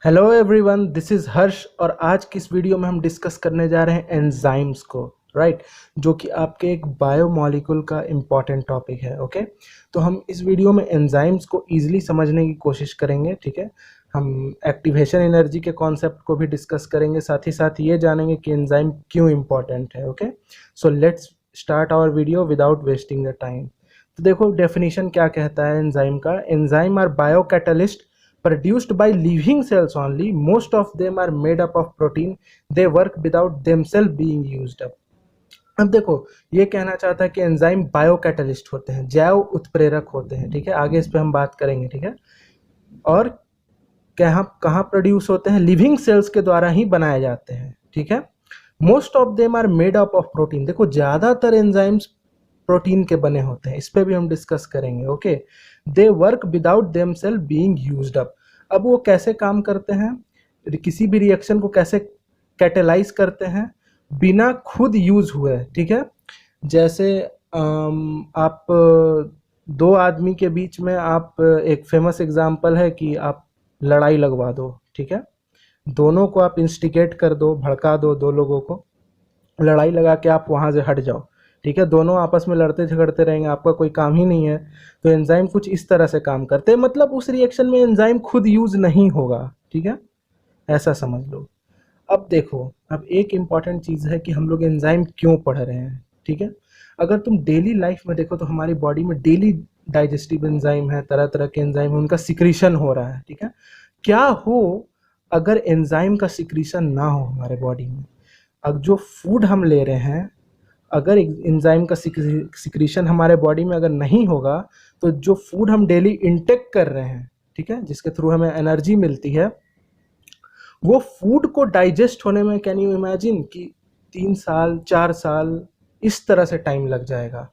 Hello everyone, this is हर्ष और आज की इस वीडियो में हम डिस्कस करने जा रहे हैं एंजाइम्स को, राइट। जो कि आपके एक बायोमॉलिक्यूल का इम्पॉर्टेंट टॉपिक है। ओके, तो हम इस वीडियो में एंजाइम्स को ईजिली समझने की कोशिश करेंगे। ठीक है, हम एक्टिवेशन एनर्जी के कॉन्सेप्ट को भी डिस्कस करेंगे, साथ ही साथ ये जानेंगे कि एंजाइम क्यों इम्पॉर्टेंट है। Okay, so let's start our video without wasting the time. तो देखो डेफिनेशन क्या कहता है एंजाइम का। Enzyme are biocatalyst produced by living cells only. Most of them are made up of protein. They work without themselves being used up. अब देखो, ये कहना चाहता है कि एंजाइम बायो कैटलिस्ट होते हैं, जैव उत्प्रेरक होते हैं। ठीक है, आगे इस पे हम बात करेंगे। ठीक है, और कहाँ कहाँ प्रोड्यूस होते हैं? लिविंग सेल्स के द्वारा ही बनाए जाते हैं। ठीक है, most of them are made up of protein. देखो ज्यादातर एंजाइम्स प्रोटीन के बने होते हैं, इस पे भी हम डिस्कस करेंगे। Okay, they work without themselves being used up. अब वो कैसे काम करते हैं, किसी भी रिएक्शन को कैसे कैटेलाइज करते हैं बिना खुद यूज हुए। ठीक है, जैसे आप दो आदमी के बीच में आप एक फेमस एग्जांपल है कि आप लड़ाई लगवा दो। ठीक है, दोनों को आप इंस्टिगेट कर दो, भड़का दो, दो लोगों को लड़ाई लगा के आप वहाँ से हट जाओ। ठीक है, दोनों आपस में लड़ते झगड़ते रहेंगे, आपका कोई काम ही नहीं है। तो एंजाइम कुछ इस तरह से काम करते हैं, मतलब उस रिएक्शन में एंजाइम खुद यूज नहीं होगा। ठीक है, ऐसा समझ लो। अब देखो, अब एक इम्पॉर्टेंट चीज़ है कि हम लोग एंजाइम क्यों पढ़ रहे हैं। ठीक है, अगर तुम डेली लाइफ में देखो तो हमारी बॉडी में डेली डाइजेस्टिव एंजाइम है, तरह तरह के एंजाइम है, उनका सिक्रीशन हो रहा है। ठीक है, क्या हो अगर एंजाइम का सिक्रीशन ना हो हमारे बॉडी में? अब जो फूड हम ले रहे हैं, अगर एंजाइम का सिक्रीशन हमारे बॉडी में अगर नहीं होगा, तो जो फूड हम डेली इंटेक कर रहे हैं, ठीक है, जिसके थ्रू हमें एनर्जी मिलती है, वो फूड को डाइजेस्ट होने में कैन यू इमेजिन कि 3 साल 4 साल इस तरह से टाइम लग जाएगा।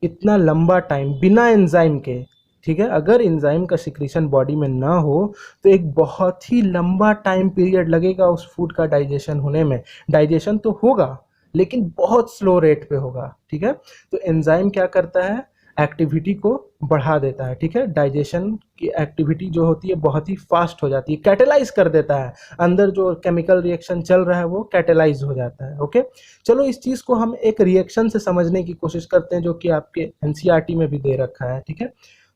इतना लंबा टाइम बिना एंजाइम के। ठीक है, अगर एंजाइम का सिक्रीशन बॉडी में ना हो तो एक बहुत ही लंबा टाइम पीरियड लगेगा उस फूड का डाइजेशन होने में। डाइजेशन तो होगा लेकिन बहुत स्लो रेट पे होगा। ठीक है, तो एंजाइम क्या करता है, एक्टिविटी को बढ़ा देता है। ठीक है, डाइजेशन की एक्टिविटी जो होती है बहुत ही फास्ट हो जाती है, कैटेलाइज कर देता है। अंदर जो केमिकल रिएक्शन चल रहा है वो कैटेलाइज हो जाता है। ओके, चलो इस चीज़ को हम एक रिएक्शन से समझने की कोशिश करते हैं जो कि आपके एनसीईआरटी में भी दे रखा है। ठीक है,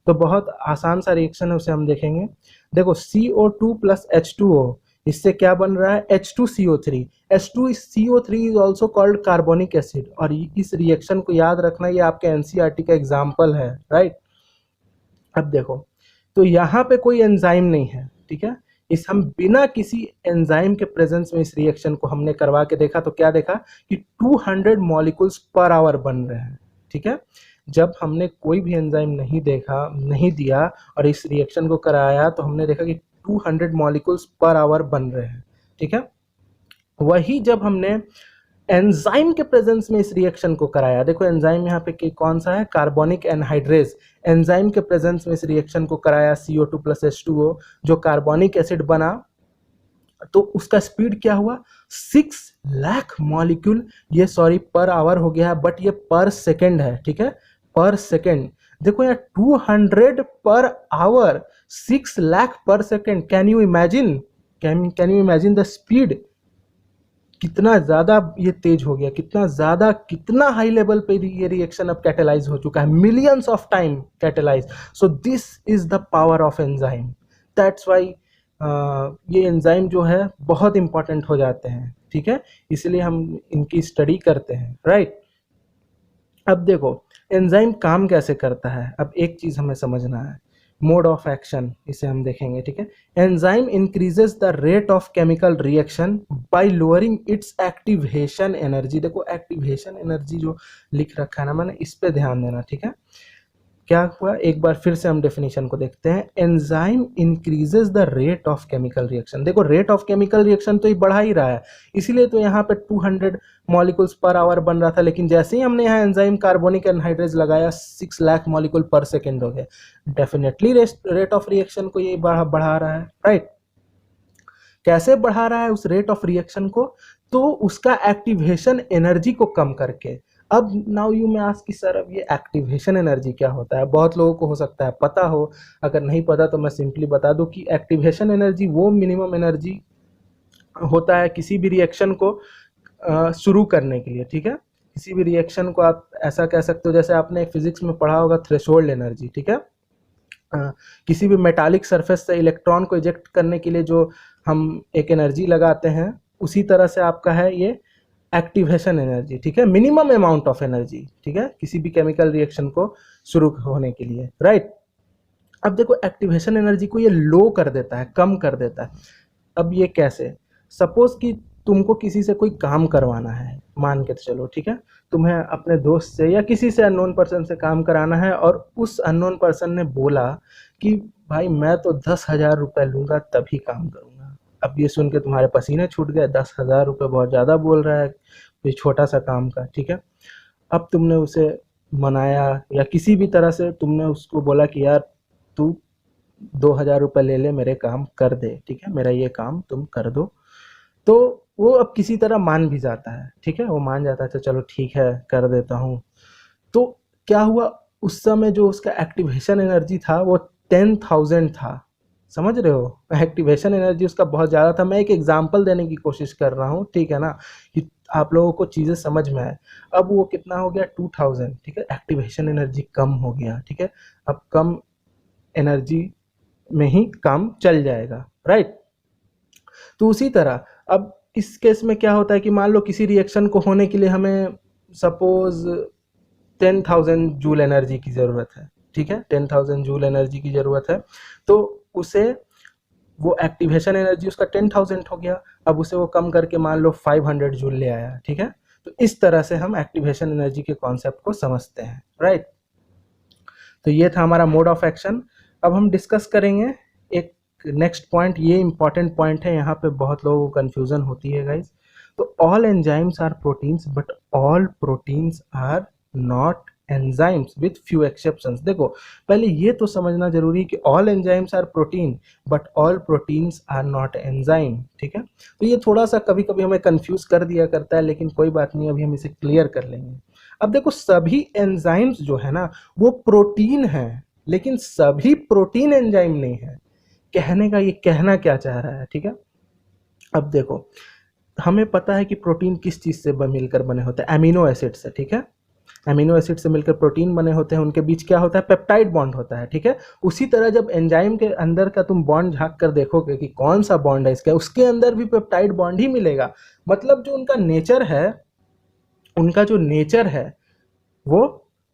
तो बहुत आसान सा रिएक्शन है, उसे हम देखेंगे। देखो CO2 प्लस H2O, इससे क्या बन रहा है? H2CO3। H2CO3 is also called carbonic acid. और इस रिएक्शन को याद रखना, ये आपके एनसीईआरटी का एग्जाम्पल है, राइट। अब देखो, तो यहाँ पे कोई एंजाइम नहीं है। ठीक है, इस हम बिना किसी एंजाइम के प्रेजेंस में इस रिएक्शन को हमने करवा के देखा, तो क्या देखा कि 200 मॉलिक्यूल्स पर आवर बन रहे हैं। ठीक है, जब हमने कोई भी एंजाइम नहीं देखा, नहीं दिया और इस रिएक्शन को कराया, तो हमने देखा कि 200 मॉलिक्यूल्स पर आवर बन रहे हैं। ठीक है, वही जब हमने एंजाइम के प्रेजेंस में इस रिएक्शन को कराया, देखो एंजाइम यहाँ पे कौन सा है? Carbonic anhydrase. एंजाइम के प्रेजेंस में इस रिएक्शन को कराया CO2 प्लस H2O, जो कार्बोनिक एसिड बना, तो उसका स्पीड क्या हुआ? 6 लाख मॉलिक्यूल, ये सॉरी पर आवर हो गया है, बट ये पर सेकेंड है। ठीक है, पर सेकेंड। देखो यहाँ 200 पर आवर, 6 लाख पर second. Can you imagine, can you imagine the speed? कितना ज़्यादा ये तेज हो गया, कितना ज़्यादा, कितना हाई लेवल पे ये रिएक्शन अब कैटेलाइज हो चुका है, millions of time catalyse. So this is the power of enzyme. That's why ये एंजाइम जो है बहुत इंपॉर्टेंट हो जाते हैं। ठीक है, इसलिए हम इनकी स्टडी करते हैं, राइट। अब देखो एंजाइम काम कैसे करता है, अब एक चीज़ हमें समझना है, मोड ऑफ एक्शन, इसे हम देखेंगे। ठीक है, enzyme increases the rate of chemical reaction by lowering it's activation energy. देखो एक्टिवेशन एनर्जी जो लिख रखा है ना मैंने, इस पे ध्यान देना। ठीक है, क्या हुआ, एक बार फिर से हम डेफिनेशन को देखते हैं। Enzyme increases the rate of chemical reaction. देखो रेट ऑफ केमिकल रिएक्शन तो ये बढ़ा ही रहा है, इसीलिए तो यहाँ पे 200 मॉलिक्यूल्स पर आवर बन रहा था, लेकिन जैसे ही हमने यहाँ एंजाइम कार्बोनिक एनहाइड्रेज लगाया, 6 लाख मॉलिक्यूल पर सेकेंड हो गए। डेफिनेटली रेट ऑफ रिएक्शन को ये बढ़ा रहा है, राइट। कैसे बढ़ा रहा है उस रेट ऑफ रिएक्शन को? तो उसका एक्टिवेशन एनर्जी को कम करके। अब नाउ यू में आस्क कि सर अब ये एक्टिवेशन एनर्जी क्या होता है? बहुत लोगों को हो सकता है पता हो, अगर नहीं पता तो मैं सिंपली बता दूं कि एक्टिवेशन एनर्जी वो मिनिमम एनर्जी होता है किसी भी रिएक्शन को शुरू करने के लिए, ठीक है। किसी भी रिएक्शन को आप ऐसा कह सकते हो, जैसे आपने फिजिक्स में पढ़ा होगा थ्रेशोल्ड एनर्जी, ठीक है। किसी भी मेटालिक सरफेस से इलेक्ट्रॉन को इजेक्ट करने के लिए जो हम एक एनर्जी लगाते हैं, उसी तरह से आपका है ये एक्टिवेशन एनर्जी, ठीक है। मिनिमम अमाउंट ऑफ एनर्जी, ठीक है, किसी भी केमिकल रिएक्शन को शुरू होने के लिए, राइट। अब देखो एक्टिवेशन एनर्जी को ये लो कर देता है, कम कर देता है। अब ये कैसे? सपोज कि तुमको किसी से कोई काम करवाना है, मान के चलो, ठीक है। तुम्हें अपने दोस्त से या किसी से अननोन पर्सन से काम कराना है, और उस अननोन पर्सन ने बोला कि भाई मैं तो 10,000 रुपये लूंगा तभी काम करूंगा। अब ये सुन के तुम्हारे पसीने छूट गए, 10,000 रुपये बहुत ज़्यादा बोल रहा है कोई छोटा सा काम का, ठीक है। अब तुमने उसे मनाया या किसी भी तरह से तुमने उसको बोला कि यार तू 2,000 रुपये ले ले, मेरे काम कर दे, ठीक है, मेरा ये काम तुम कर दो। तो वो अब किसी तरह मान भी जाता है, ठीक है, वो मान जाता है, तो चलो ठीक है कर देता हूँ। तो क्या हुआ, उस समय जो उसका एक्टिवेशन एनर्जी था वो 10,000 था, समझ रहे हो? एक्टिवेशन एनर्जी उसका बहुत ज़्यादा था। मैं एक एग्जांपल देने की कोशिश कर रहा हूँ, ठीक है ना, कि आप लोगों को चीज़ें समझ में आए। अब वो कितना हो गया, 2,000, ठीक है, एक्टिवेशन एनर्जी कम हो गया, ठीक है। अब कम एनर्जी में ही काम चल जाएगा, राइट। तो उसी तरह अब इस केस में क्या होता है कि मान लो किसी रिएक्शन को होने के लिए हमें सपोज 10,000 जूल एनर्जी की ज़रूरत है, ठीक है, 10,000 जूल एनर्जी की ज़रूरत है। तो उसे वो एक्टिवेशन एनर्जी उसका 10,000 हो गया, अब उसे वो कम करके मान लो 500 जूल ले आया, ठीक है। तो इस तरह से हम एक्टिवेशन एनर्जी के कॉन्सेप्ट को समझते हैं, राइट। तो ये था हमारा मोड ऑफ एक्शन। अब हम डिस्कस करेंगे एक नेक्स्ट पॉइंट, ये इंपॉर्टेंट पॉइंट है, यहाँ पे बहुत लोगों को कंफ्यूजन होती है गाइज। तो all enzymes are proteins but all proteins are not enzymes with few exceptions. देखो पहले ये तो समझना जरूरी है कि all enzymes are protein but all proteins are not enzyme, ठीक है। तो ये थोड़ा सा कभी कभी हमें कंफ्यूज कर दिया करता है, लेकिन कोई बात नहीं, अभी हम इसे क्लियर कर लेंगे। अब देखो सभी एंजाइम्स जो है ना वो प्रोटीन है, लेकिन सभी प्रोटीन एंजाइम नहीं है। कहने का ये कहना क्या चाह रहा है, ठीक है। अब देखो हमें पता है कि प्रोटीन किस चीज से मिलकर बने होते हैं, एमिनो एसिड से, ठीक है। एमिनो एसिड से मिलकर प्रोटीन बने होते हैं, उनके बीच क्या होता है, पेप्टाइड बॉन्ड होता है, ठीक है। उसी तरह जब एंजाइम के अंदर का तुम बॉन्ड झांक कर देखोगे कि कौन सा बॉन्ड है इसका, उसके अंदर भी पेप्टाइड बॉन्ड ही मिलेगा। मतलब जो उनका नेचर है, उनका जो नेचर है वो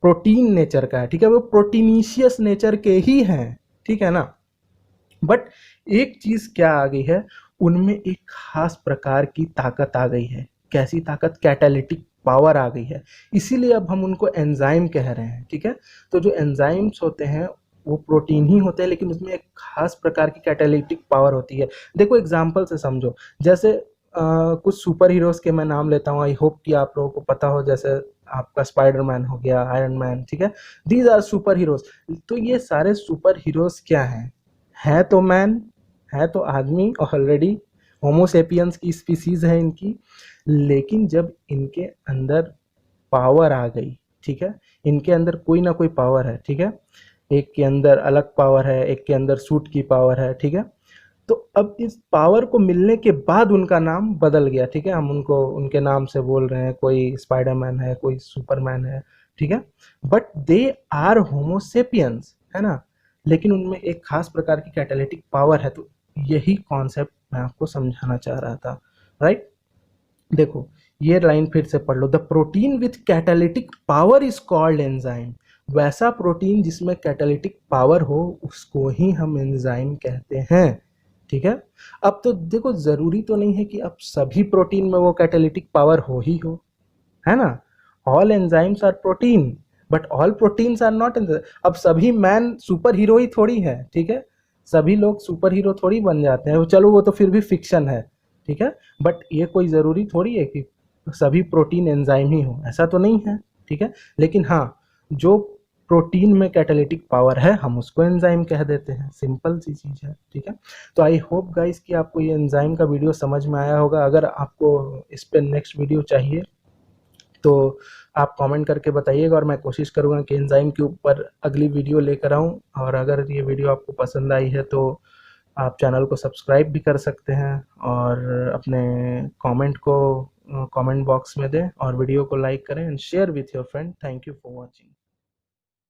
प्रोटीन नेचर का है, ठीक है, वो प्रोटीनीशियस नेचर के ही हैं, ठीक है ना। बट एक चीज क्या आ गई है, उनमें एक खास प्रकार की ताकत आ गई है। कैसी ताकत? कैटालिटिक पावर आ गई है, इसीलिए अब हम उनको एंजाइम कह रहे हैं, ठीक है। तो जो एंजाइम्स होते हैं वो प्रोटीन ही होते हैं, लेकिन उसमें एक खास प्रकार की कैटालिटिक पावर होती है। देखो एग्जाम्पल से समझो, जैसे कुछ सुपर हीरोज के मैं नाम लेता हूँ, आई होप कि आप लोगों को पता हो, जैसे आपका स्पाइडरमैन हो गया, आयरन मैन, ठीक है, दीज आर सुपर हीरोज। तो ये सारे सुपर हीरोज क्या हैं? है तो मैन, है तो आदमी, ऑलरेडी होमोसेपियंस की स्पीसीज है इनकी, लेकिन जब इनके अंदर पावर आ गई, ठीक है, इनके अंदर कोई ना कोई पावर है, ठीक है, एक के अंदर अलग पावर है, एक के अंदर सूट की पावर है, ठीक है। तो अब इस पावर को मिलने के बाद उनका नाम बदल गया, ठीक है, हम उनको उनके नाम से बोल रहे हैं, कोई स्पाइडरमैन है, कोई सुपरमैन है, ठीक है। बट दे आर होमोसेपियंस, है ना, लेकिन उनमें एक खास प्रकार की कैटालिटिक पावर है। तो यही कॉन्सेप्ट मैं आपको समझाना चाह रहा था, राइट। देखो ये लाइन फिर से पढ़ लो, the protein with catalytic power is called enzyme. वैसा प्रोटीन जिसमें कैटालिटिक पावर हो उसको ही हम एंजाइम कहते हैं, ठीक है। अब तो देखो जरूरी तो नहीं है कि अब सभी प्रोटीन में वो कैटालिटिक पावर हो ही हो, है ना। All enzymes are protein but all proteins are not. अब सभी मैन सुपर हीरो ही थोड़ी है, ठीक है, सभी लोग सुपर हीरो थोड़ी बन जाते हैं, चलो वो तो फिर भी फिक्शन है, ठीक है। बट ये कोई जरूरी थोड़ी है कि सभी प्रोटीन एंजाइम ही हो, ऐसा तो नहीं है, ठीक है। लेकिन हाँ, जो प्रोटीन में कैटालिटिक पावर है हम उसको एंजाइम कह देते हैं, सिंपल सी चीज है, ठीक है। तो आई होप गाइस कि आपको ये एंजाइम का वीडियो समझ में आया होगा। अगर आपको इस पे नेक्स्ट वीडियो चाहिए तो आप कमेंट करके बताइएगा और मैं कोशिश करूँगा कि एंजाइम के ऊपर अगली वीडियो लेकर आऊँ। और अगर ये वीडियो आपको पसंद आई है तो आप चैनल को सब्सक्राइब भी कर सकते हैं और अपने कमेंट को कमेंट बॉक्स में दें और वीडियो को लाइक करें and share with your friend. Thank you for watching.